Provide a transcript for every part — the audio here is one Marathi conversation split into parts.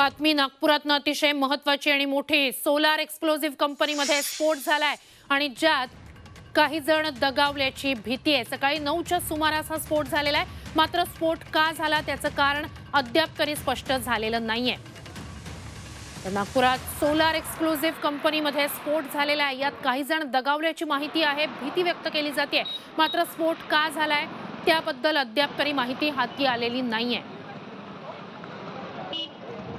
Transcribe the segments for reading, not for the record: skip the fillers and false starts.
बातमी नागपुरातनं अतिशय महत्त्वाची आणि मोठी सोलार एक्सप्लोसिव्ह कंपनीमध्ये स्फोट झालाय आणि ज्यात काही जण दगावल्याची भीती आहे। सकाळी 9च्या सुमारास हा स्फोट झालेला आहे, मात्र स्फोट का झाला त्याचं कारण अद्याप तरी स्पष्ट झालेलं नाहीये। नागपुरात सोलार एक्सप्लोसिव्ह कंपनीमध्ये स्फोट झालेला आहे, यात काही जण दगावल्याची माहिती आहे, भीती व्यक्त केली जाते, मात्र स्फोट का झालाय त्याबद्दल अद्याप तरी माहिती हाती आलेली नाहीये।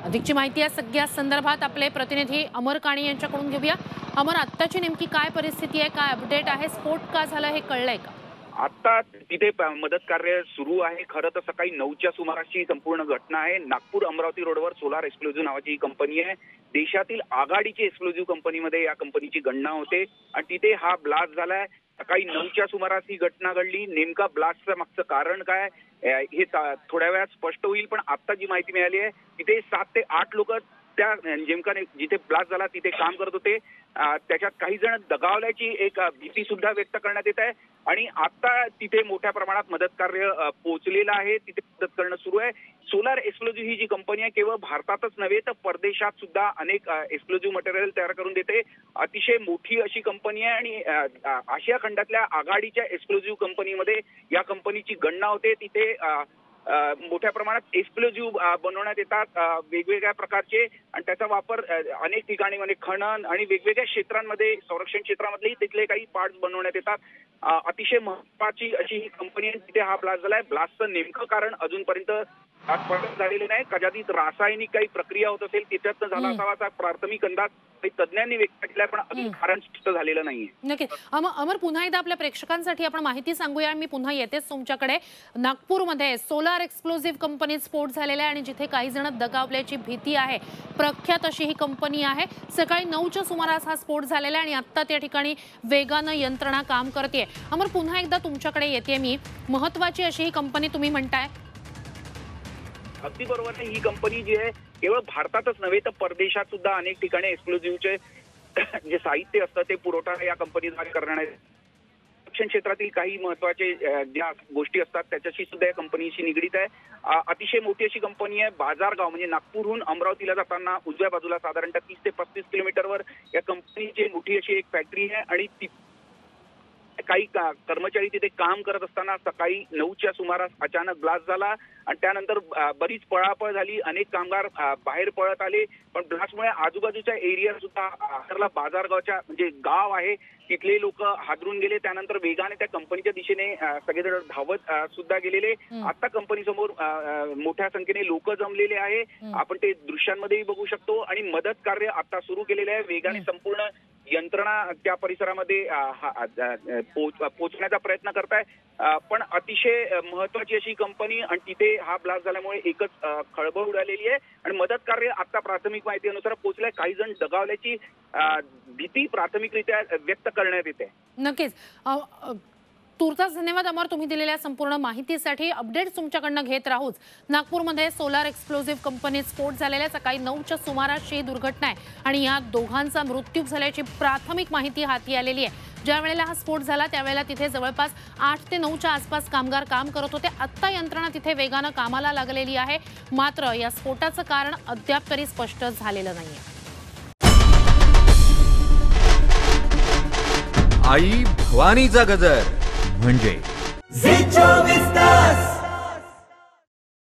अधिकची माहिती या सगळ्या संदर्भात आपले प्रतिनिधी अमर काणी यांच्याकडून घेऊया। अमर, आत्ताची नेमकी काय परिस्थिती आहे, काय अपडेट आहे, स्फोट का झाला हे कळलंय का? आता तिथे मदत कार्य सुरू आहे। खरं तर सकाळी 9च्या सुमाराची संपूर्ण घटना आहे। नागपूर अमरावती रोडवर सोलार एक्सप्लोसिव्ह नावाची ही कंपनी आहे। देशातील आघाडीची एक्सप्लोसिव्ह कंपनीमध्ये या कंपनीची गणना होते आणि तिथे हा ब्लास्ट झालाय। सकाळी 9च्या सुमारास ही घटना घडली। नेमका ब्लास्टचं मागचं कारण काय हे थोड्या वेळात स्पष्ट होईल, पण आता जी माहिती मिळाली आहे तिथे 7 ते 8 लोक त्या नेमका जिथे ब्लास्ट झाला तिथे काम करत होते। त्याच्यात काही जण दगावल्याची एक भीती सुद्धा व्यक्त करण्यात येत आहे आणि आता तिथे मोठ्या प्रमाणात मदत कार्य पोहोचलेलं आहे, तिथे मदत करणं सुरू आहे। सोलार एक्सप्लोसिव्ह ही जी कंपनी आहे केवळ भारतातच नव्हे तर परदेशात सुद्धा अनेक एक्सप्लोसिव्ह मटेरियल तयार करून देते। अतिशय मोठी अशी कंपनी आहे आणि आशिया खंडातल्या आघाडीच्या एक्सप्लोसिव्ह कंपनीमध्ये या कंपनीची गणना होते। तिथे मोठ्या प्रमाणात एक्सप्लोसिव्ह बनवण्यात येतात वेगवेगळ्या प्रकारचे आणि त्याचा वापर अनेक ठिकाणी म्हणजे खनन आणि वेगवेगळ्या क्षेत्रांमध्ये संरक्षण क्षेत्रामधलेही तिथले काही पार्ट्स बनवण्यात येतात। अतिशय महत्त्वाची अशी ही कंपनी आहे। तिथे हा ब्लास्ट झालाय। ब्लास्टचं नेमकं कारण अजूनपर्यंत स्पष्ट झालेलं नाही। कदाचित रासायनिक काही प्रक्रिया होत असेल तिच्यातनं झाला असावा असा प्राथमिक अंदाज तज्ज्ञांनी व्यक्त केलाय, पण अजून कारण स्पष्ट झालेलं नाहीये। नक्की अमर, पुन्हा एकदा आपल्या प्रेक्षकांसाठी आपण माहिती सांगूया। मी पुन्हा येतेच तुमच्याकडे। नागपूरमध्ये सोलार एक्सप्लोसिव्ह कंपनीत स्फोट झालेला आहे आणि जिथे काही जण दगावल्याची भीती आहे, प्रख्यात अशी ही कंपनी आहे। सकाळी 9च्या सुमारास हा स्फोट झालेला आहे आणि आता त्या ठिकाणी वेगानं यंत्रणा काम करते। अमर, पुन्हा एकदा तुमच्याकडे येते मी। महत्त्वाची अशी ही कंपनी तुम्ही म्हणताय? अगदी बरोबर आहे। ही कंपनी जी आहे केवळ भारतातच नव्हे तर परदेशात सुद्धा अनेक ठिकाणी एक्सप्लोसिव्हचे जे साहित्य असतं ते पुरवठा या कंपनीद्वारे करण्यात येतो। संरक्षण क्षेत्रातील काही महत्त्वाचे ज्या गोष्टी असतात त्याच्याशी सुद्धा या कंपनीशी निगडीत आहे। अतिशय मोठी अशी कंपनी आहे। बाजारगाव म्हणजे नागपूरहून अमरावतीला जाताना उजव्या बाजूला साधारणतः 30 ते 35 किलोमीटरवर या कंपनीची मोठी अशी एक फॅक्टरी आहे आणि काही कर्मचारी तिथे काम करत असताना सकाळी 9च्या सुमारास अचानक ब्लास्ट झाला आणि त्यानंतर बरीच पळापळ झाली। अनेक कामगार बाहेर पळत आले, पण ब्लास्टमुळे आजूबाजूच्या एरिया सुद्धा बाजारगावच्या म्हणजे गाव आहे तिथले लोक हादरून गेले। त्यानंतर वेगाने त्या कंपनीच्या दिशेने सगळेजण धावत सुद्धा गेलेले। आता कंपनी समोर मोठ्या संख्येने लोक जमलेले आहे, आपण ते दृश्यांमध्येही बघू शकतो आणि मदत कार्य आता सुरू केलेले आहे। वेगाने संपूर्ण यंत्रणा त्या परिसरामध्ये पोहोचण्याचा प्रयत्न करताय, पण अतिशय महत्त्वाची अशी कंपनी आणि तिथे हा ब्लास्ट झाल्यामुळे एकच खळबळ उडालेली आहे आणि मदत कार्य आता प्राथमिक माहितीनुसार पोहोचलंय। काही जण दगावल्याची भीती प्राथमिकरित्या व्यक्त करण्यात येते। नक्कीच तुर्तास धन्यवाद अमर, तुम्ही दिलेल्या संपूर्ण माहितीसाठी। अपडेट्स तुमच्याकडनं घेत राहूच। नागपूरमध्ये सोलार एक्सप्लोसिव्ह कंपनीत स्फोट झालेला सकाळी 9च्या सुमारासची दुर्घटना आहे आणि या दोघांचा मृत्यू झाल्याची प्राथमिक माहिती हाती आलेली आहे। ज्या वेळेला हा स्फोट झाला त्यावेळेला तिथे जवळपास 8 ते 9च्या आसपास कामगार काम करत होते। आता यंत्रणा तिथे वेगानं कामाला लागलेली आहे, मात्र या स्फोटाचं कारण अद्याप तरी स्पष्ट झालेलं नाहीये। आई भवानीचा गजर म्हणजे झी 24 तास।